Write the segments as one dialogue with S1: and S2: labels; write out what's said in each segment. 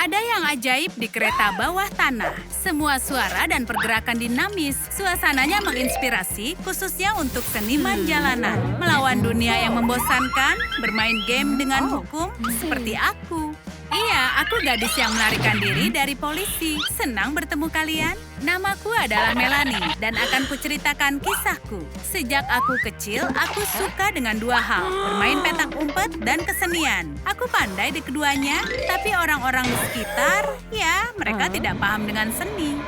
S1: Ada yang ajaib di kereta bawah tanah. Semua suara dan pergerakan dinamis. Suasananya menginspirasi, khususnya untuk seniman jalanan. Melawan dunia yang membosankan, bermain game dengan hukum seperti aku. Iya, aku gadis yang melarikan diri dari polisi. Senang bertemu kalian. Namaku adalah Melanie dan akan kuceritakan kisahku. Sejak aku kecil, aku suka dengan dua hal, bermain petak umpet dan kesenian. Aku pandai di keduanya, tapi orang-orang di sekitar, ya, mereka tidak paham dengan seni.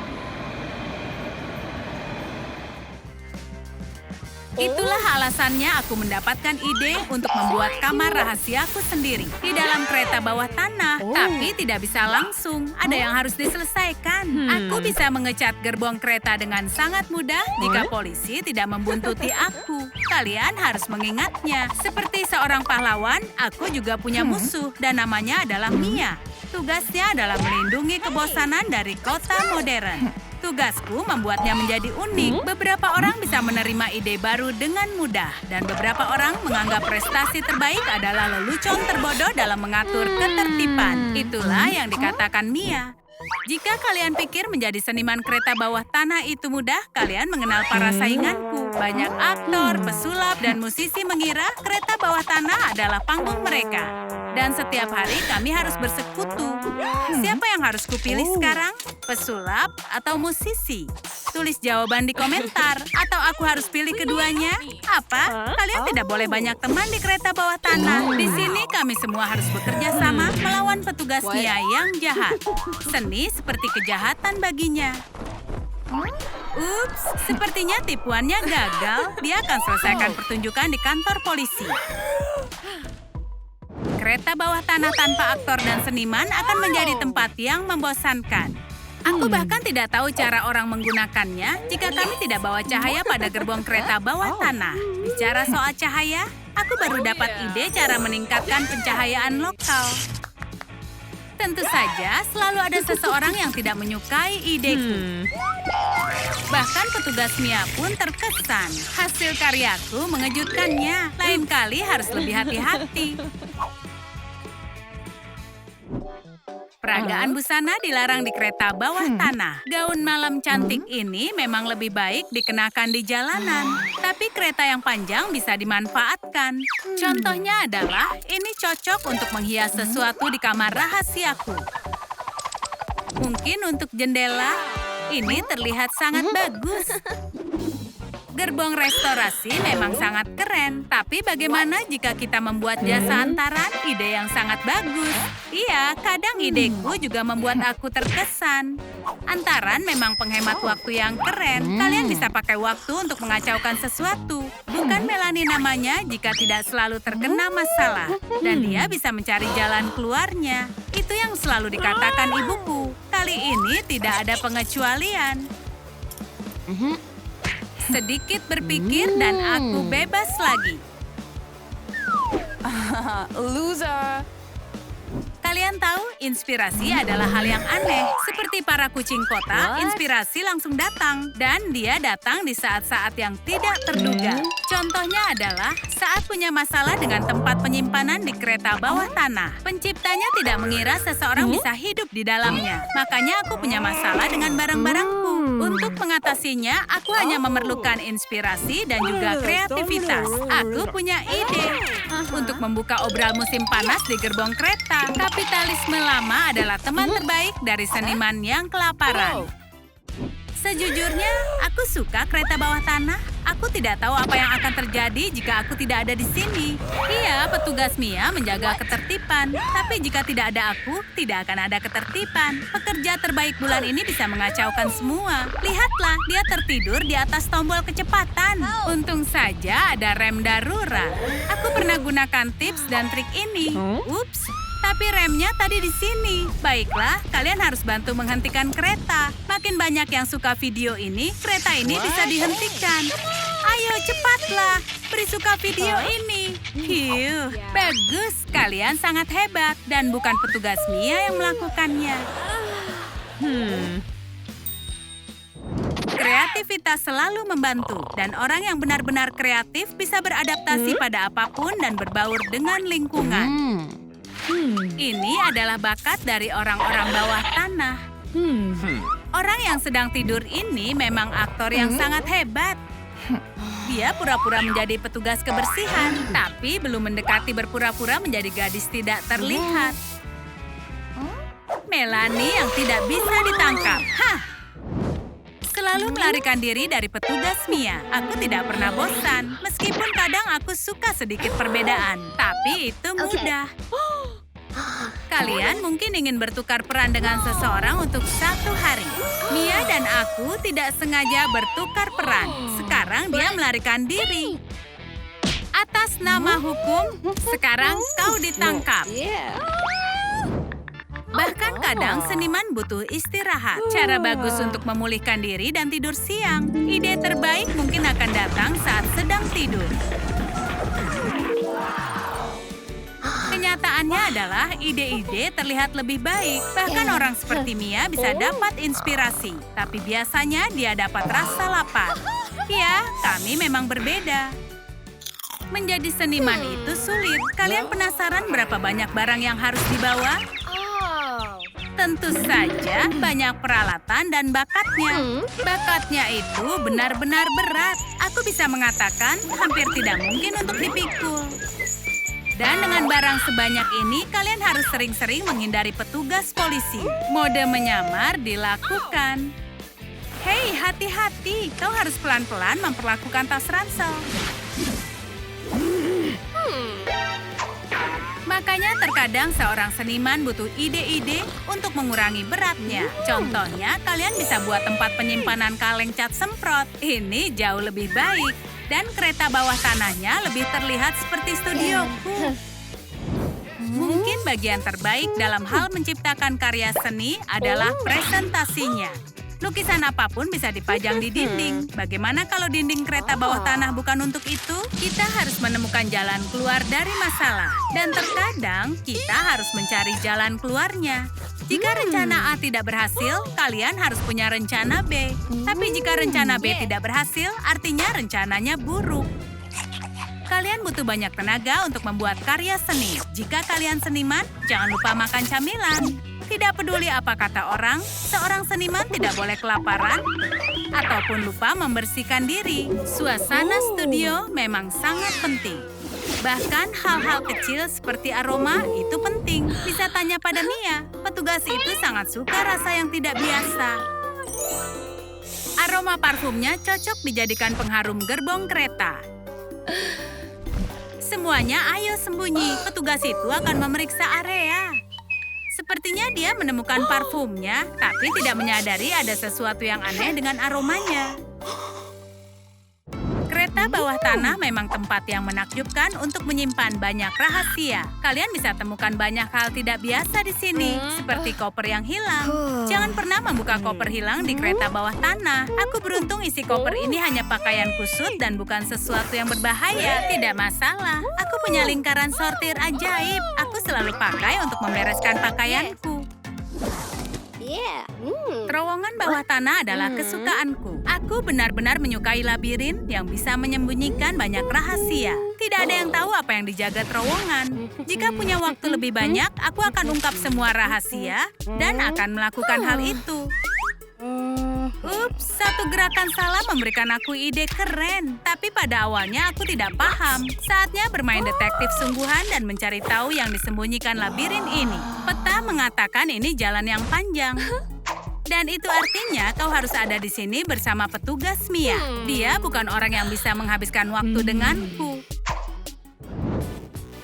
S1: Itulah alasannya aku mendapatkan ide untuk membuat kamar rahasiaku sendiri di dalam kereta bawah tanah. Tapi tidak bisa langsung, ada yang harus diselesaikan. Aku bisa mengecat gerbong kereta dengan sangat mudah jika polisi tidak membuntuti aku. Kalian harus mengingatnya. Seperti seorang pahlawan, aku juga punya musuh dan namanya adalah Mia. Tugasnya adalah melindungi kebosanan dari kota modern. Tugasku membuatnya menjadi unik. Beberapa orang bisa menerima ide baru dengan mudah. Dan beberapa orang menganggap prestasi terbaik adalah lelucon terbodoh dalam mengatur ketertiban. Itulah yang dikatakan Mia. Jika kalian pikir menjadi seniman kereta bawah tanah itu mudah, kalian mengenal para sainganku. Banyak aktor, pesulap, dan musisi mengira kereta bawah tanah adalah panggung mereka. Dan setiap hari kami harus bersekutu. Siapa yang harus kupilih sekarang? Pesulap atau musisi? Tulis jawaban di komentar. Atau aku harus pilih keduanya? Apa? Kalian tidak boleh banyak teman di kereta bawah tanah. Di sini kami semua harus bekerja sama melawan petugas Mia yang jahat. Seni seperti kejahatan baginya. Ups, sepertinya tipuannya gagal. Dia akan selesaikan pertunjukan di kantor polisi. Kereta bawah tanah tanpa aktor dan seniman akan menjadi tempat yang membosankan. Aku bahkan tidak tahu cara orang menggunakannya jika kami tidak bawa cahaya pada gerbong kereta bawah tanah. Bicara soal cahaya, aku baru dapat ide cara meningkatkan pencahayaan lokal. Tentu saja, selalu ada seseorang yang tidak menyukai ideku. Bahkan petugas Mia pun terkesan. Hasil karyaku mengejutkannya. Lain kali harus lebih hati-hati. Peragaan busana dilarang di kereta bawah tanah. Gaun malam cantik ini memang lebih baik dikenakan di jalanan. Tapi kereta yang panjang bisa dimanfaatkan. Contohnya adalah ini cocok untuk menghias sesuatu di kamar rahasiaku. Mungkin untuk jendela, ini terlihat sangat bagus. Gerbong restorasi memang sangat keren, tapi bagaimana jika kita membuat jasa antaran? Ide yang sangat bagus. Iya, kadang ideku juga membuat aku terkesan. Antaran memang penghemat waktu yang keren. Kalian bisa pakai waktu untuk mengacaukan sesuatu. Bukan Melanie namanya jika tidak selalu terkena masalah. Dan dia bisa mencari jalan keluarnya. Itu yang selalu dikatakan ibuku. Kali ini tidak ada pengecualian. Sedikit berpikir dan aku bebas lagi.
S2: Loser.
S1: Kalian tahu, inspirasi adalah hal yang aneh. Seperti para kucing kota, inspirasi langsung datang. Dan dia datang di saat-saat yang tidak terduga. Contohnya adalah saat punya masalah dengan tempat penyimpanan di kereta bawah tanah. Penciptanya tidak mengira seseorang bisa hidup di dalamnya. Makanya aku punya masalah dengan barang-barangku. Untuk mengatasinya, aku hanya memerlukan inspirasi dan juga kreativitas. Aku punya ide untuk membuka obral musim panas di gerbong kereta. Kapitalisme lama adalah teman terbaik dari seniman yang kelaparan. Sejujurnya, aku suka kereta bawah tanah. Aku tidak tahu apa yang akan terjadi jika aku tidak ada di sini. Iya, petugas Mia menjaga ketertiban. Tapi jika tidak ada aku, tidak akan ada ketertiban. Pekerja terbaik bulan ini bisa mengacaukan semua. Lihatlah, dia tertidur di atas tombol kecepatan. Untung saja ada rem darurat. Aku pernah gunakan tips dan trik ini. Ups. Tapi remnya tadi di sini. Baiklah, kalian harus bantu menghentikan kereta. Makin banyak yang suka video ini, kereta ini bisa dihentikan. Ayo cepatlah, beri suka video ini. Hiu, bagus. Kalian sangat hebat dan bukan petugas Mia yang melakukannya. Kreativitas selalu membantu, dan orang yang benar-benar kreatif bisa beradaptasi pada apapun dan berbaur dengan lingkungan. Ini adalah bakat dari orang-orang bawah tanah. Orang yang sedang tidur ini memang aktor yang sangat hebat. Dia pura-pura menjadi petugas kebersihan, tapi belum mendekati berpura-pura menjadi gadis tidak terlihat. Melanie yang tidak bisa ditangkap. Hah! Selalu melarikan diri dari petugas Mia. Aku tidak pernah bosan, meskipun kadang aku suka sedikit perbedaan. Tapi itu mudah. Kalian mungkin ingin bertukar peran dengan seseorang untuk satu hari. Mia dan aku tidak sengaja bertukar peran. Sekarang dia melarikan diri. Atas nama hukum, sekarang kau ditangkap. Bahkan kadang seniman butuh istirahat. Cara bagus untuk memulihkan diri dan tidur siang. Ide terbaik mungkin akan datang saat sedang tidur. Kenyataannya adalah ide-ide terlihat lebih baik. Bahkan orang seperti Mia bisa dapat inspirasi. Tapi biasanya dia dapat rasa lapar. Ya, kami memang berbeda. Menjadi seniman itu sulit. Kalian penasaran berapa banyak barang yang harus dibawa? Tentu saja banyak peralatan dan bakatnya. Bakatnya itu benar-benar berat. Aku bisa mengatakan hampir tidak mungkin untuk dipikul. Dan dengan barang sebanyak ini, kalian harus sering-sering menghindari petugas polisi. Mode menyamar dilakukan. Hei, hati-hati. Kau harus pelan-pelan memperlakukan tas ransel. Makanya terkadang seorang seniman butuh ide-ide untuk mengurangi beratnya. Contohnya, kalian bisa buat tempat penyimpanan kaleng cat semprot. Ini jauh lebih baik. Dan kereta bawah tanahnya lebih terlihat seperti studioku. Mungkin bagian terbaik dalam hal menciptakan karya seni adalah presentasinya. Lukisan apapun bisa dipajang di dinding. Bagaimana kalau dinding kereta bawah tanah bukan untuk itu? Kita harus menemukan jalan keluar dari masalah. Dan terkadang kita harus mencari jalan keluarnya. Jika rencana A tidak berhasil, kalian harus punya rencana B. Tapi jika rencana B tidak berhasil, artinya rencananya buruk. Kalian butuh banyak tenaga untuk membuat karya seni. Jika kalian seniman, jangan lupa makan camilan. Tidak peduli apa kata orang, seorang seniman tidak boleh kelaparan ataupun lupa membersihkan diri. Suasana studio memang sangat penting. Bahkan hal-hal kecil seperti aroma itu penting. Bisa tanya pada Mia, petugas itu sangat suka rasa yang tidak biasa. Aroma parfumnya cocok dijadikan pengharum gerbong kereta. Semuanya ayo sembunyi, petugas itu akan memeriksa area. Sepertinya dia menemukan parfumnya, tapi tidak menyadari ada sesuatu yang aneh dengan aromanya. Kereta bawah tanah memang tempat yang menakjubkan untuk menyimpan banyak rahasia. Kalian bisa temukan banyak hal tidak biasa di sini, seperti koper yang hilang. Jangan pernah membuka koper hilang di kereta bawah tanah. Aku beruntung isi koper ini hanya pakaian kusut dan bukan sesuatu yang berbahaya. Tidak masalah, aku punya lingkaran sortir ajaib. Aku selalu pakai untuk membereskan pakaianku. Terowongan bawah tanah adalah kesukaanku. Aku benar-benar menyukai labirin yang bisa menyembunyikan banyak rahasia. Tidak ada yang tahu apa yang dijaga terowongan. Jika punya waktu lebih banyak, aku akan ungkap semua rahasia dan akan melakukan hal itu. Ups, satu gerakan salah memberikan aku ide keren. Tapi pada awalnya aku tidak paham. Saatnya bermain detektif sungguhan dan mencari tahu yang disembunyikan labirin ini. Peta mengatakan ini jalan yang panjang. Dan itu artinya kau harus ada di sini bersama petugas Mia. Dia bukan orang yang bisa menghabiskan waktu denganku.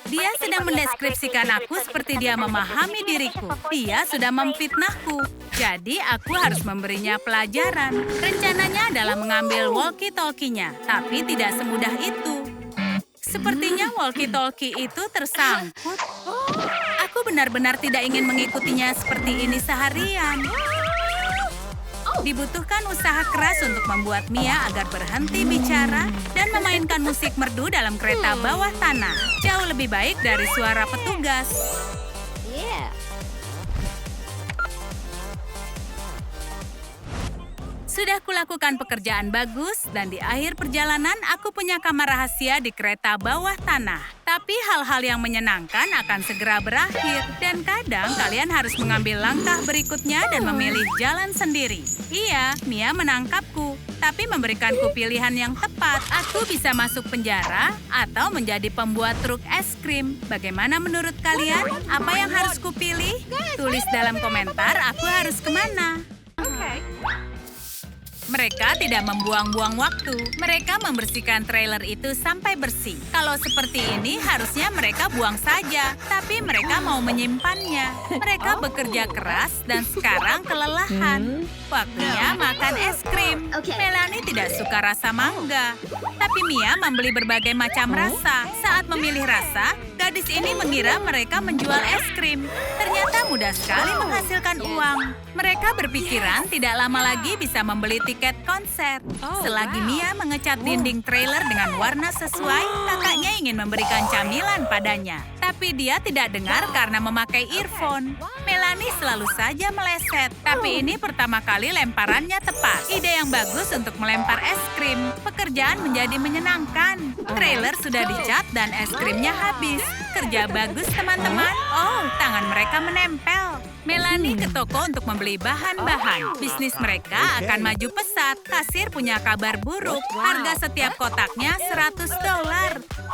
S1: Dia sedang mendeskripsikan aku seperti dia memahami diriku. Dia sudah memfitnahku. Jadi aku harus memberinya pelajaran. Rencananya adalah mengambil walkie-talkie-nya, tapi tidak semudah itu. Sepertinya walkie-talkie itu tersangkut. Aku benar-benar tidak ingin mengikutinya seperti ini seharian. Dibutuhkan usaha keras untuk membuat Mia agar berhenti bicara dan memainkan musik merdu dalam kereta bawah tanah. Jauh lebih baik dari suara petugas. Sudah kulakukan pekerjaan bagus dan di akhir perjalanan aku punya kamar rahasia di kereta bawah tanah. Tapi hal-hal yang menyenangkan akan segera berakhir. Dan kadang kalian harus mengambil langkah berikutnya dan memilih jalan sendiri. Iya, Mia menangkapku, tapi memberikanku pilihan yang tepat. Aku bisa masuk penjara atau menjadi pembuat truk es krim. Bagaimana menurut kalian? Apa yang harus kupilih? Tulis dalam komentar aku harus kemana. Mereka tidak membuang-buang waktu. Mereka membersihkan trailer itu sampai bersih. Kalau seperti ini, harusnya mereka buang saja. Tapi mereka mau menyimpannya. Mereka bekerja keras dan sekarang kelelahan. Waktunya makan es krim. Melanie tidak suka rasa mangga. Tapi Mia membeli berbagai macam rasa. Saat memilih rasa, gadis ini mengira mereka menjual es krim. Ternyata mudah sekali menghasilkan uang. Mereka berpikiran tidak lama lagi bisa membeli tiket konser. Selagi Mia mengecat dinding trailer dengan warna sesuai, kakaknya ingin memberikan camilan padanya. Tapi dia tidak dengar karena memakai earphone. Melanie selalu saja meleset. Tapi ini pertama kali lemparannya tepat. Ide yang bagus untuk melempar es krim. Pekerjaan menjadi menyenangkan. Trailer sudah dicat dan es krimnya habis. Kerja bagus, teman-teman. Oh, tangan mereka menempel. Melanie ke toko untuk membeli bahan-bahan. Bisnis mereka akan maju pesat. Kasir punya kabar buruk. Harga setiap kotaknya $100.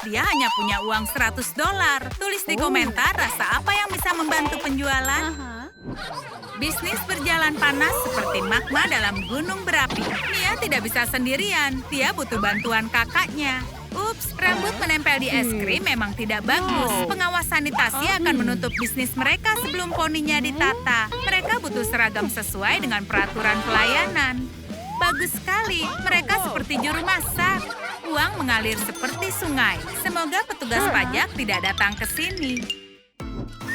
S1: Dia hanya punya uang $100. Tulis di komentar rasa apa yang bisa membantu penjualan. Bisnis berjalan panas seperti magma dalam gunung berapi. Mia tidak bisa sendirian. Dia butuh bantuan kakaknya. Ups, rambut menempel di es krim memang tidak bagus. Pengawas sanitasi akan menutup bisnis mereka sebelum poninya ditata. Mereka butuh seragam sesuai dengan peraturan pelayanan. Bagus sekali, mereka seperti juru masak. Uang mengalir seperti sungai. Semoga petugas pajak tidak datang ke sini.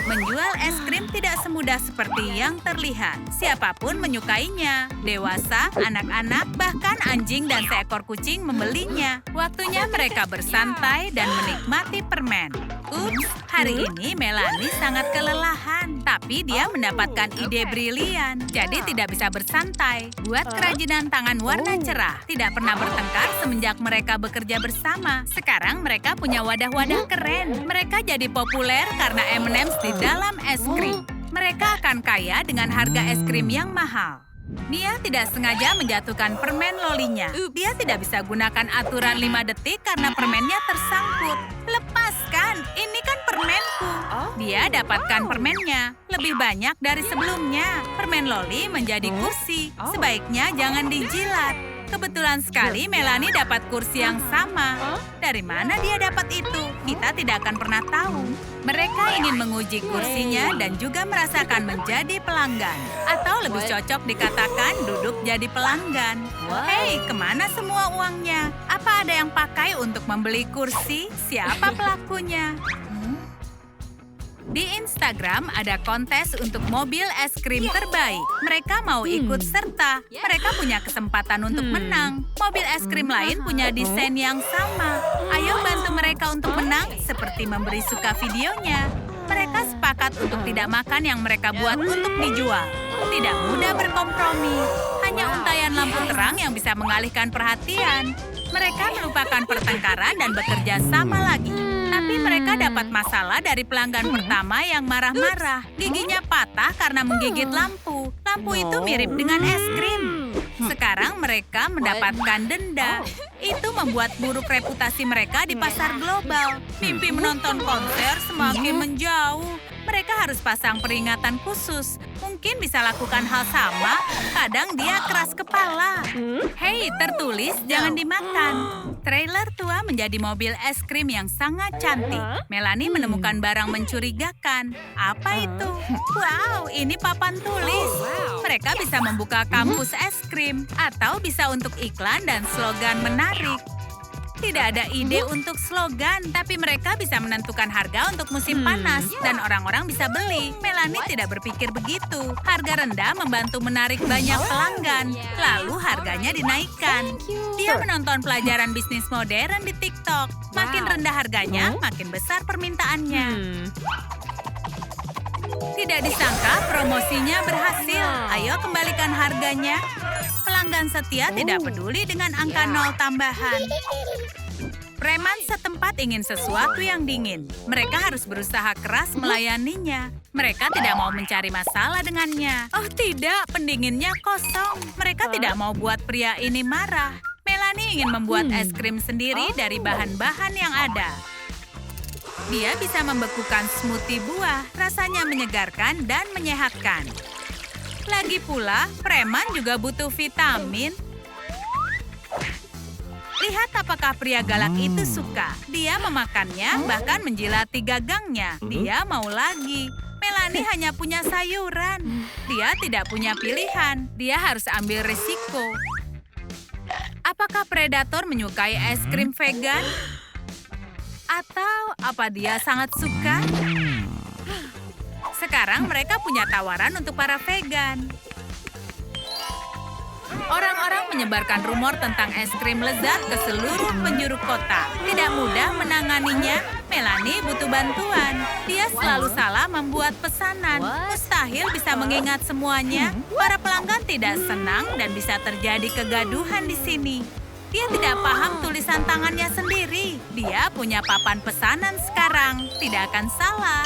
S1: Menjual es krim tidak semudah seperti yang terlihat. Siapapun menyukainya. Dewasa, anak-anak, bahkan anjing dan seekor kucing membelinya. Waktunya mereka bersantai dan menikmati permen. Ups, hari ini Melanie sangat kelelahan. Tapi dia mendapatkan ide brilian. Jadi tidak bisa bersantai. Buat kerajinan tangan warna cerah. Tidak pernah bertengkar semenjak mereka bekerja bersama. Sekarang mereka punya wadah-wadah keren. Mereka jadi populer karena M&M's di dalam es krim. Mereka akan kaya dengan harga es krim yang mahal. Mia tidak sengaja menjatuhkan permen lolinya. Dia tidak bisa gunakan aturan 5 detik karena permennya tersangkut. Lepaskan, ini kan permenku. Dia dapatkan permennya, lebih banyak dari sebelumnya. Permen loli menjadi kursi. Sebaiknya jangan dijilat. Kebetulan sekali Melanie dapat kursi yang sama. Dari mana dia dapat itu? Kita tidak akan pernah tahu. Mereka ingin menguji kursinya dan juga merasakan menjadi pelanggan. Atau lebih cocok dikatakan duduk jadi pelanggan. Hei, kemana semua uangnya? Apa ada yang pakai untuk membeli kursi? Siapa pelakunya? Di Instagram ada kontes untuk mobil es krim terbaik. Mereka mau ikut serta. Mereka punya kesempatan untuk menang. Mobil es krim lain punya desain yang sama. Ayo bantu mereka untuk menang seperti memberi suka videonya. Mereka sepakat untuk tidak makan yang mereka buat untuk dijual. Tidak mudah berkompromi. Hanya untayan lampu terang yang bisa mengalihkan perhatian. Mereka melupakan pertengkaran dan bekerja sama lagi. Tapi mereka dapat masalah dari pelanggan pertama yang marah-marah. Giginya patah karena menggigit lampu. Lampu itu mirip dengan es krim. Sekarang mereka mendapatkan denda. Itu membuat buruk reputasi mereka di pasar global. Mimpi menonton konser semakin menjauh. Mereka harus pasang peringatan khusus. Mungkin bisa lakukan hal sama. Kadang dia keras kepala. Hei, tertulis jangan dimakan. Trailer tua menjadi mobil es krim yang sangat cantik. Melanie menemukan barang mencurigakan. Apa itu? Wow, ini papan tulis. Mereka bisa membuka kampus es krim. Atau bisa untuk iklan dan slogan menarik. Tidak ada ide untuk slogan, tapi mereka bisa menentukan harga untuk musim panas dan orang-orang bisa beli. Melanie tidak berpikir begitu. Harga rendah membantu menarik banyak pelanggan, lalu harganya dinaikkan. Dia menonton pelajaran bisnis modern di TikTok. Makin rendah harganya, makin besar permintaannya. Tidak disangka promosinya berhasil. Ayo kembalikan harganya. Pelanggan setia tidak peduli dengan angka 0 tambahan. Preman setempat ingin sesuatu yang dingin. Mereka harus berusaha keras melayaninya. Mereka tidak mau mencari masalah dengannya. Oh tidak, pendinginnya kosong. Mereka tidak mau buat pria ini marah. Melanie ingin membuat es krim sendiri dari bahan-bahan yang ada. Dia bisa membekukan smoothie buah, rasanya menyegarkan dan menyehatkan. Lagi pula, preman juga butuh vitamin. Lihat apakah pria galak itu suka. Dia memakannya, bahkan menjilati gagangnya. Dia mau lagi. Melanie hanya punya sayuran. Dia tidak punya pilihan. Dia harus ambil risiko. Apakah predator menyukai es krim vegan? Atau apa dia sangat suka? Sekarang mereka punya tawaran untuk para vegan. Orang-orang menyebarkan rumor tentang es krim lezat ke seluruh penjuru kota. Tidak mudah menanganinya. Melanie butuh bantuan. Dia selalu salah membuat pesanan. Mustahil bisa mengingat semuanya. Para pelanggan tidak senang dan bisa terjadi kegaduhan di sini. Dia tidak paham tulisan tangannya sendiri. Dia punya papan pesanan sekarang. Tidak akan salah.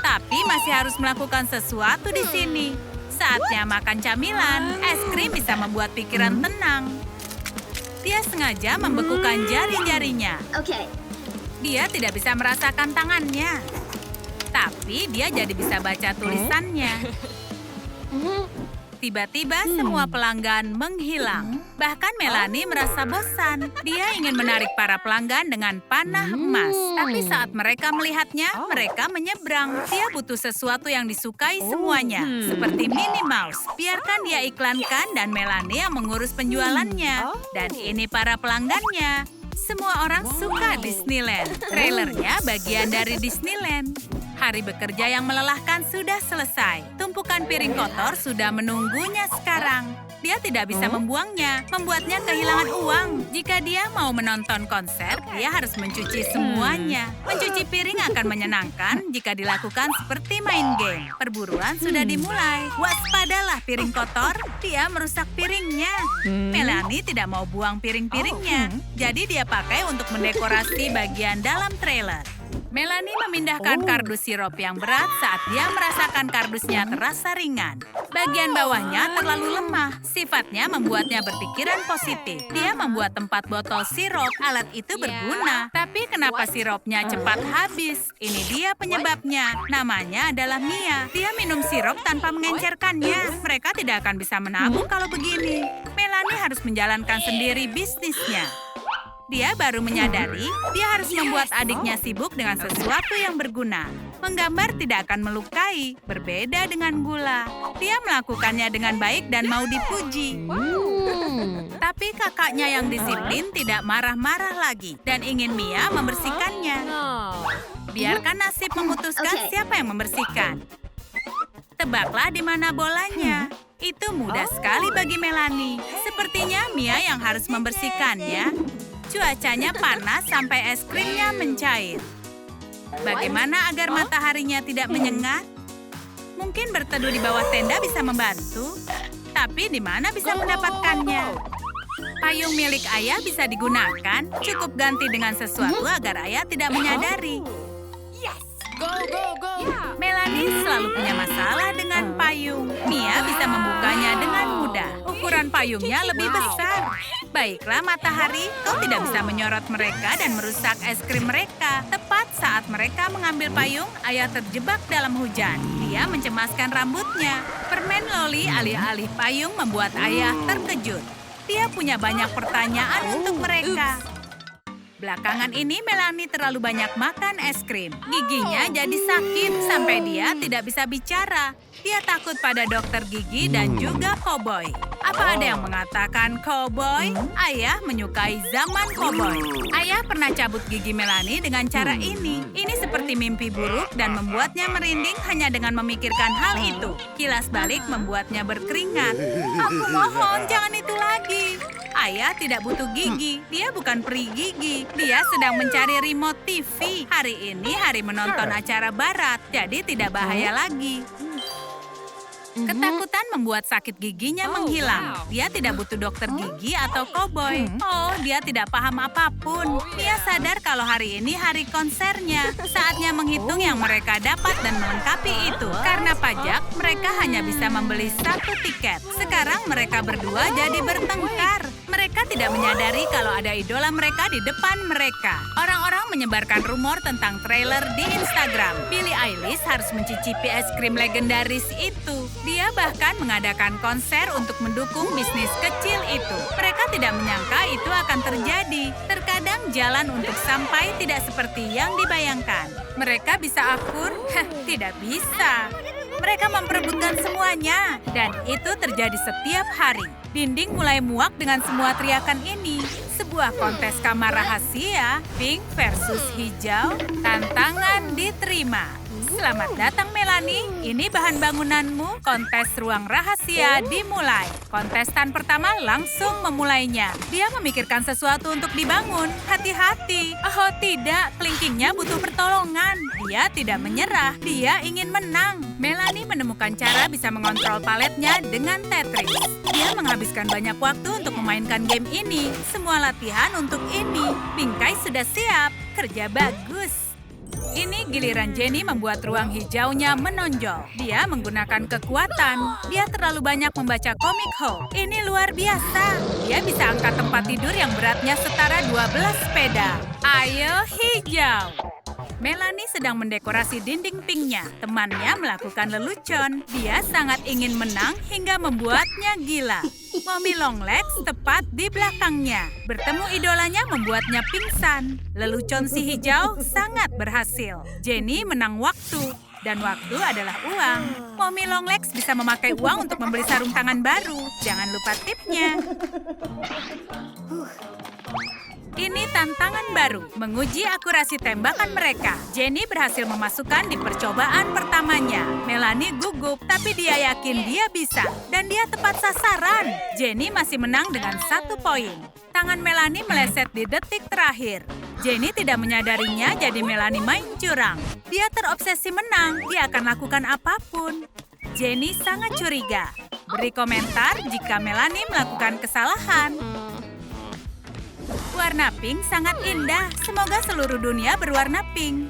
S1: Tapi masih harus melakukan sesuatu di sini. Saatnya makan camilan, es krim bisa membuat pikiran tenang. Dia sengaja membekukan jari-jarinya. Dia tidak bisa merasakan tangannya. Tapi dia jadi bisa baca tulisannya. Tiba-tiba semua pelanggan menghilang. Bahkan Melanie merasa bosan. Dia ingin menarik para pelanggan dengan panah emas. Tapi saat mereka melihatnya, mereka menyeberang. Dia butuh sesuatu yang disukai semuanya. Seperti Minnie Mouse. Biarkan dia iklankan dan Melanie yang mengurus penjualannya. Dan ini para pelanggannya. Semua orang suka Disneyland. Trailernya bagian dari Disneyland. Hari bekerja yang melelahkan sudah selesai. Tumpukan piring kotor sudah menunggunya sekarang. Dia tidak bisa membuangnya, membuatnya kehilangan uang. Jika dia mau menonton konser, dia harus mencuci semuanya. Mencuci piring akan menyenangkan jika dilakukan seperti main game. Perburuan sudah dimulai. Waspadalah piring kotor, dia merusak piringnya. Melanie tidak mau buang piring-piringnya, jadi dia pakai untuk mendekorasi bagian dalam trailer. Melanie memindahkan kardus sirup yang berat saat dia merasakan kardusnya terasa ringan. Bagian bawahnya terlalu lemah. Sifatnya membuatnya berpikiran positif. Dia membuat tempat botol sirup. Alat itu berguna. Tapi kenapa sirupnya cepat habis? Ini dia penyebabnya. Namanya adalah Mia. Dia minum sirup tanpa mengencerkannya. Mereka tidak akan bisa menabung kalau begini. Melanie harus menjalankan sendiri bisnisnya. Dia baru menyadari dia harus membuat adiknya sibuk dengan sesuatu yang berguna. Menggambar tidak akan melukai, berbeda dengan gula. Dia melakukannya dengan baik dan mau dipuji. Tapi kakaknya yang disiplin tidak marah-marah lagi dan ingin Mia membersihkannya. Biarkan nasib memutuskan siapa yang membersihkan. Tebaklah di mana bolanya. Itu mudah sekali bagi Melanie. Sepertinya Mia yang harus membersihkannya. Cuacanya panas sampai es krimnya mencair. Bagaimana agar mataharinya tidak menyengat? Mungkin berteduh di bawah tenda bisa membantu. Tapi di mana bisa mendapatkannya? Payung milik ayah bisa digunakan. Cukup ganti dengan sesuatu agar ayah tidak menyadari.
S2: Go, go, go.
S1: Melanie selalu punya masalah dengan payung. Mia bisa membukanya dengan mudah. Ukuran payungnya lebih besar. Baiklah matahari, kau tidak bisa menyorot mereka dan merusak es krim mereka. Tepat saat mereka mengambil payung, ayah terjebak dalam hujan. Dia mencemaskan rambutnya. Permen loli alih-alih payung membuat ayah terkejut. Dia punya banyak pertanyaan untuk mereka. Belakangan ini Melanie terlalu banyak makan es krim. Giginya jadi sakit sampai dia tidak bisa bicara. Dia takut pada dokter gigi dan juga koboi. Apa ada yang mengatakan koboi? Ayah menyukai zaman koboi. Ayah pernah cabut gigi Melanie dengan cara ini. Ini seperti mimpi buruk dan membuatnya merinding hanya dengan memikirkan hal itu. Kilas balik membuatnya berkeringat. Aku mohon, jangan itu lagi. Ayah tidak butuh gigi. Dia bukan peri gigi. Dia sedang mencari remote TV. Hari ini hari menonton acara barat, jadi tidak bahaya lagi. Ketakutan membuat sakit giginya menghilang.
S2: wow.
S1: Dia tidak butuh dokter gigi atau koboi. Oh, dia tidak paham apapun. Dia sadar kalau hari ini hari konsernya. Saatnya menghitung yang mereka dapat dan melengkapi itu. Karena pajak, mereka hanya bisa membeli 1 tiket. Sekarang mereka berdua jadi bertengkar. Mereka tidak menyadari kalau ada idola mereka di depan mereka. Orang-orang menyebarkan rumor tentang trailer di Instagram. Billie Eilish harus mencicipi es krim legendaris itu. Dia bahkan mengadakan konser untuk mendukung bisnis kecil itu. Mereka tidak menyangka itu akan terjadi. Terkadang jalan untuk sampai tidak seperti yang dibayangkan. Mereka bisa akur? Tidak bisa. Mereka memperebutkan semuanya, dan itu terjadi setiap hari. Dinding mulai muak dengan semua teriakan ini. Sebuah kontes kamar rahasia, pink versus hijau, tantangan diterima. Selamat datang Melanie, ini bahan bangunanmu. Kontes ruang rahasia dimulai. Kontestan pertama langsung memulainya. Dia memikirkan sesuatu untuk dibangun. Hati-hati. Oh tidak, kelingkingnya butuh pertolongan. Dia tidak menyerah, dia ingin menang. Melanie menemukan cara bisa mengontrol paletnya dengan Tetris. Dia menghabiskan banyak waktu untuk memainkan game ini. Semua latihan untuk ini. Bingkai sudah siap, kerja bagus. Ini giliran Jenny membuat ruang hijaunya menonjol. Dia menggunakan kekuatan. Dia terlalu banyak membaca komik Ho. Ini luar biasa. Dia bisa angkat tempat tidur yang beratnya setara 12 sepeda. Ayo hijau. Melanie sedang mendekorasi dinding pinknya. Temannya melakukan lelucon. Dia sangat ingin menang hingga membuatnya gila. Mommy Longlegs tepat di belakangnya. Bertemu idolanya membuatnya pingsan. Lelucon si hijau sangat berhasil. Jenny menang waktu. Dan waktu adalah uang. Mommy Longlegs bisa memakai uang untuk membeli sarung tangan baru. Jangan lupa tipnya. Ini tantangan baru, menguji akurasi tembakan mereka. Jenny berhasil memasukkan di percobaan pertamanya. Melanie gugup, tapi dia yakin dia bisa. Dan dia tepat sasaran. Jenny masih menang dengan 1 poin. Tangan Melanie meleset di detik terakhir. Jenny tidak menyadarinya, jadi Melanie main curang. Dia terobsesi menang, dia akan lakukan apapun. Jenny sangat curiga. Beri komentar jika Melanie melakukan kesalahan. Warna pink sangat indah. Semoga seluruh dunia berwarna pink.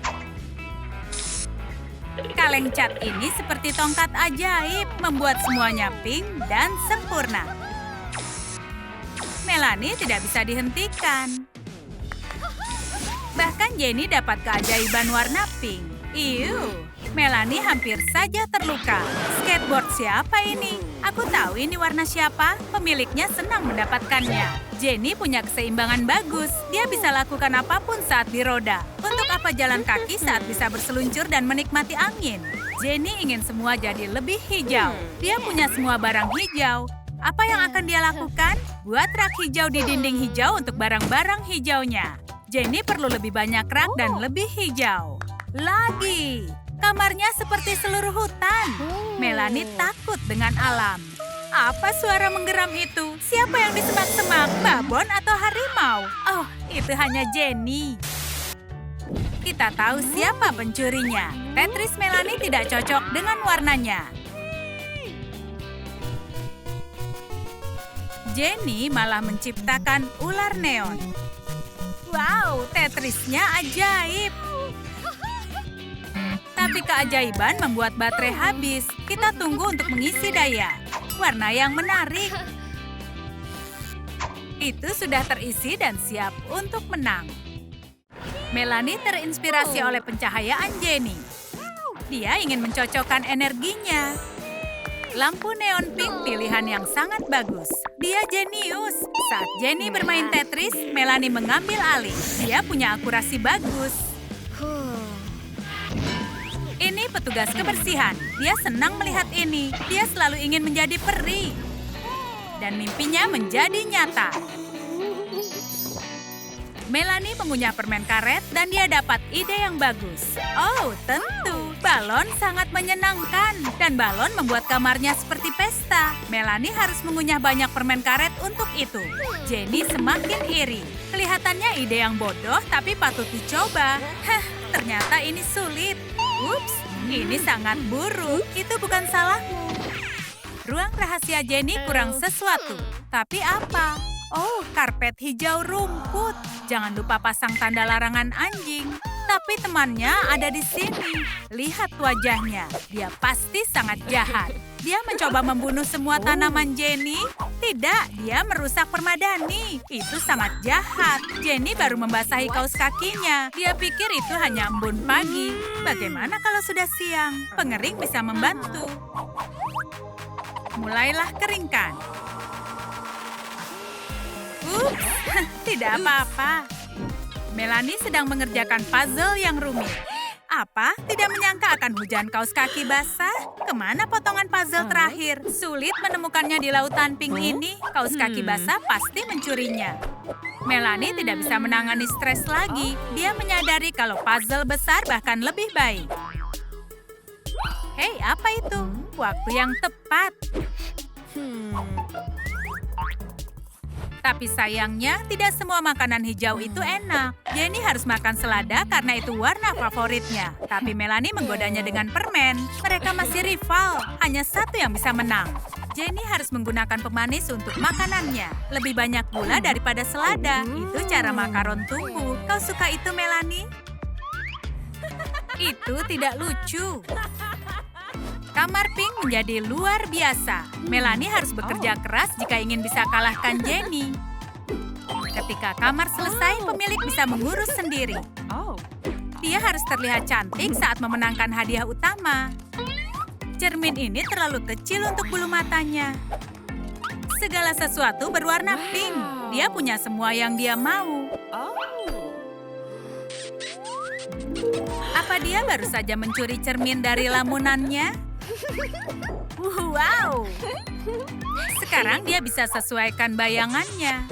S1: Kaleng cat ini seperti tongkat ajaib, membuat semuanya pink dan sempurna. Melanie tidak bisa dihentikan. Bahkan Jenny dapat keajaiban warna pink. Melanie hampir saja terluka. Skateboard siapa ini? Aku tahu ini warna siapa. Pemiliknya senang mendapatkannya. Jenny punya keseimbangan bagus. Dia bisa lakukan apapun saat di roda. Untuk apa jalan kaki saat bisa berseluncur dan menikmati angin? Jenny ingin semua jadi lebih hijau. Dia punya semua barang hijau. Apa yang akan dia lakukan? Buat rak hijau di dinding hijau untuk barang-barang hijaunya. Jenny perlu lebih banyak rak dan lebih hijau. Lagi. Kamarnya seperti seluruh hutan. Melanie takut dengan alam. Apa suara menggeram itu? Siapa yang di semak-semak? Babon atau harimau? Oh, itu hanya Jenny. Kita tahu siapa pencurinya. Tetris Melanie tidak cocok dengan warnanya. Jenny malah menciptakan ular neon. Wow, Tetrisnya ajaib. Tapi keajaiban membuat baterai habis. Kita tunggu untuk mengisi daya. Warna yang menarik. Itu sudah terisi dan siap untuk menang. Melanie terinspirasi oleh pencahayaan Jenny. Dia ingin mencocokkan energinya. Lampu neon pink pilihan yang sangat bagus. Dia jenius. Saat Jenny bermain Tetris, Melanie mengambil alih. Dia punya akurasi bagus. Ini petugas kebersihan. Dia senang melihat ini. Dia selalu ingin menjadi peri. Dan mimpinya menjadi nyata. Melanie mengunyah permen karet dan dia dapat ide yang bagus. Oh, tentu. Balon sangat menyenangkan. Dan balon membuat kamarnya seperti pesta. Melanie harus mengunyah banyak permen karet untuk itu. Jenny semakin iri. Kelihatannya ide yang bodoh tapi patut dicoba. Ternyata ini sulit. Ups, ini sangat buruk. Itu bukan salahmu. Ruang rahasia Jenny kurang sesuatu. Tapi apa? Oh, karpet hijau rumput. Jangan lupa pasang tanda larangan anjing. Tapi temannya ada di sini. Lihat wajahnya. Dia pasti sangat jahat. Dia mencoba membunuh semua tanaman Jenny. Tidak, dia merusak permadani. Itu sangat jahat. Jenny baru membasahi kaus kakinya. Dia pikir itu hanya embun pagi. Bagaimana kalau sudah siang? Pengering bisa membantu. Mulailah keringkan. Ups, tidak apa-apa. Melanie sedang mengerjakan puzzle yang rumit. Apa? Tidak menyangka akan hujan kaus kaki basah? Kemana potongan puzzle terakhir? Sulit menemukannya di lautan pink ini. Kaus kaki basah pasti mencurinya. Melanie tidak bisa menangani stres lagi. Dia menyadari kalau puzzle besar bahkan lebih baik. Hei, apa itu? Waktu yang tepat. Tapi sayangnya, tidak semua makanan hijau itu enak. Jenny harus makan selada karena itu warna favoritnya. Tapi Melanie menggodanya dengan permen. Mereka masih rival, hanya satu yang bisa menang. Jenny harus menggunakan pemanis untuk makanannya. Lebih banyak gula daripada selada. Itu cara makaron tumbuh. Kau suka itu, Melanie? Itu tidak lucu. Kamar Pink menjadi luar biasa. Melanie harus bekerja keras jika ingin bisa kalahkan Jenny. Ketika kamar selesai, pemilik bisa mengurus sendiri. Dia harus terlihat cantik saat memenangkan hadiah utama. Cermin ini terlalu kecil untuk bulu matanya. Segala sesuatu berwarna pink. Dia punya semua yang dia mau. Apa dia baru saja mencuri cermin dari lamunannya? Wow! Sekarang dia bisa sesuaikan bayangannya.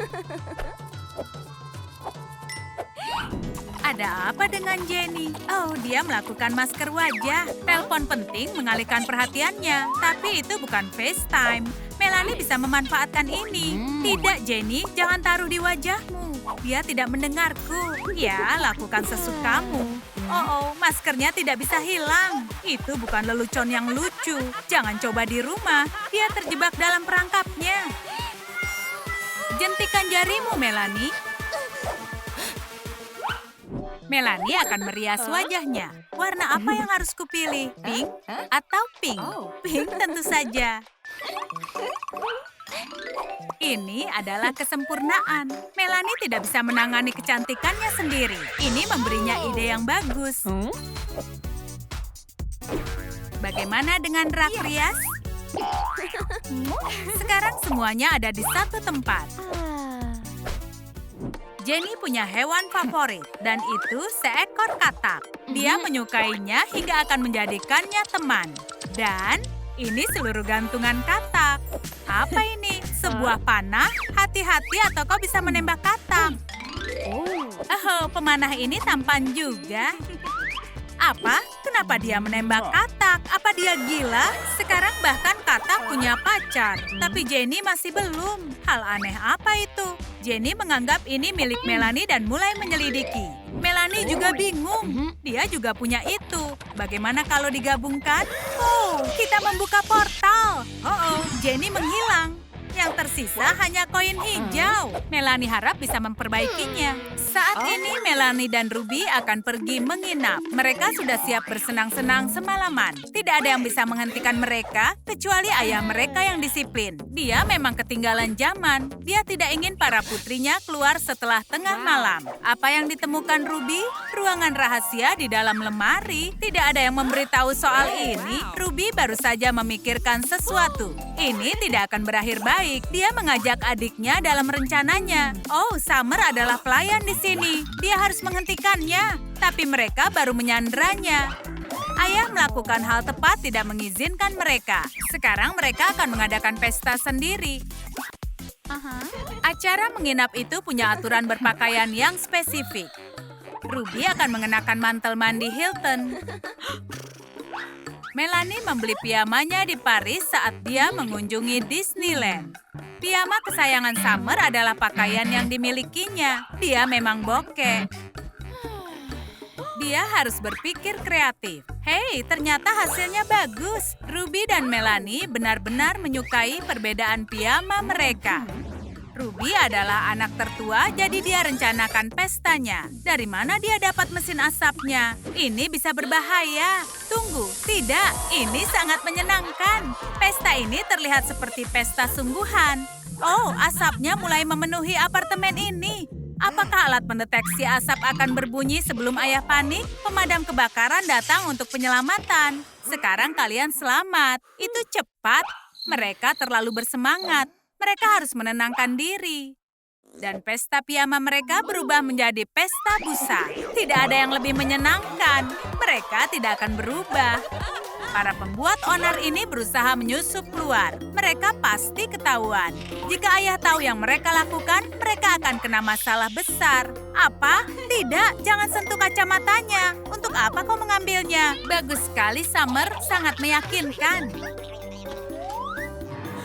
S1: Ada apa dengan Jenny? Oh, dia melakukan masker wajah. Telepon penting mengalihkan perhatiannya. Tapi itu bukan FaceTime. Melanie bisa memanfaatkan ini. Tidak, Jenny. Jangan taruh di wajahmu. Dia tidak mendengarku. Ya, lakukan sesukamu. Oh, maskernya tidak bisa hilang. Itu bukan lelucon yang lucu. Jangan coba di rumah. Dia terjebak dalam perangkapnya. Jentikan jarimu, Melanie. Melanie akan merias wajahnya. Warna apa yang harus kupilih? Pink atau pink? Pink tentu saja. Ini adalah kesempurnaan. Melanie tidak bisa menangani kecantikannya sendiri. Ini memberinya ide yang bagus. Bagaimana dengan rak rias? Sekarang semuanya ada di satu tempat. Jenny punya hewan favorit, dan itu seekor katak. Dia menyukainya hingga akan menjadikannya teman. Dan ini seluruh gantungan katak. Apa ini? Sebuah panah? Hati-hati atau kau bisa menembak katak. Oh, pemanah ini tampan juga. Apa? Kenapa dia menembak katak? Apa dia gila? Sekarang bahkan katak punya pacar. Tapi Jenny masih belum. Hal aneh apa itu? Jenny menganggap ini milik Melanie dan mulai menyelidiki. Melanie juga bingung. Dia juga punya itu. Bagaimana kalau digabungkan? Oh, kita membuka portal. Oh, Jenny menghilang. Yang tersisa hanya koin hijau. Melanie harap bisa memperbaikinya. Saat ini Melanie dan Ruby akan pergi menginap. Mereka sudah siap bersenang-senang semalaman. Tidak ada yang bisa menghentikan mereka, kecuali ayah mereka yang disiplin. Dia memang ketinggalan zaman. Dia tidak ingin para putrinya keluar setelah tengah malam. Apa yang ditemukan Ruby? Ruangan rahasia di dalam lemari. Tidak ada yang memberitahu soal ini. Ruby baru saja memikirkan sesuatu. Ini tidak akan berakhir baik. Dia mengajak adiknya dalam rencananya. Oh, Summer adalah pelayan di sini. Dia harus menghentikannya. Tapi mereka baru menyandranya. Ayah melakukan hal tepat tidak mengizinkan mereka. Sekarang mereka akan mengadakan pesta sendiri. Acara menginap itu punya aturan berpakaian yang spesifik. Ruby akan mengenakan mantel mandi Hilton. Melanie membeli piyamanya di Paris saat dia mengunjungi Disneyland. Piyama kesayangan Summer adalah pakaian yang dimilikinya. Dia memang bokeh. Dia harus berpikir kreatif. Hei, ternyata hasilnya bagus. Ruby dan Melanie benar-benar menyukai perbedaan piyama mereka. Ruby adalah anak tertua, jadi dia rencanakan pestanya. Dari mana dia dapat mesin asapnya? Ini bisa berbahaya. Tunggu, tidak, ini sangat menyenangkan. Pesta ini terlihat seperti pesta sungguhan. Oh, asapnya mulai memenuhi apartemen ini. Apakah alat pendeteksi asap akan berbunyi sebelum ayah panik? Pemadam kebakaran datang untuk penyelamatan. Sekarang kalian selamat. Itu cepat. Mereka terlalu bersemangat. Mereka harus menenangkan diri. Dan pesta piyama mereka berubah menjadi pesta busa. Tidak ada yang lebih menyenangkan. Mereka tidak akan berubah. Para pembuat onar ini berusaha menyusup keluar. Mereka pasti ketahuan. Jika ayah tahu yang mereka lakukan, mereka akan kena masalah besar. Apa? Tidak, jangan sentuh kacamatanya. Untuk apa kau mengambilnya? Bagus sekali, Summer. Sangat meyakinkan.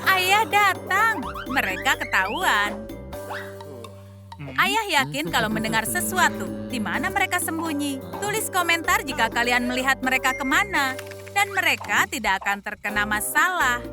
S1: Ayah datang. Mereka ketahuan. Ayah yakin kalau mendengar sesuatu. Di mana mereka sembunyi? Tulis komentar jika kalian melihat mereka kemana. Dan mereka tidak akan terkena masalah.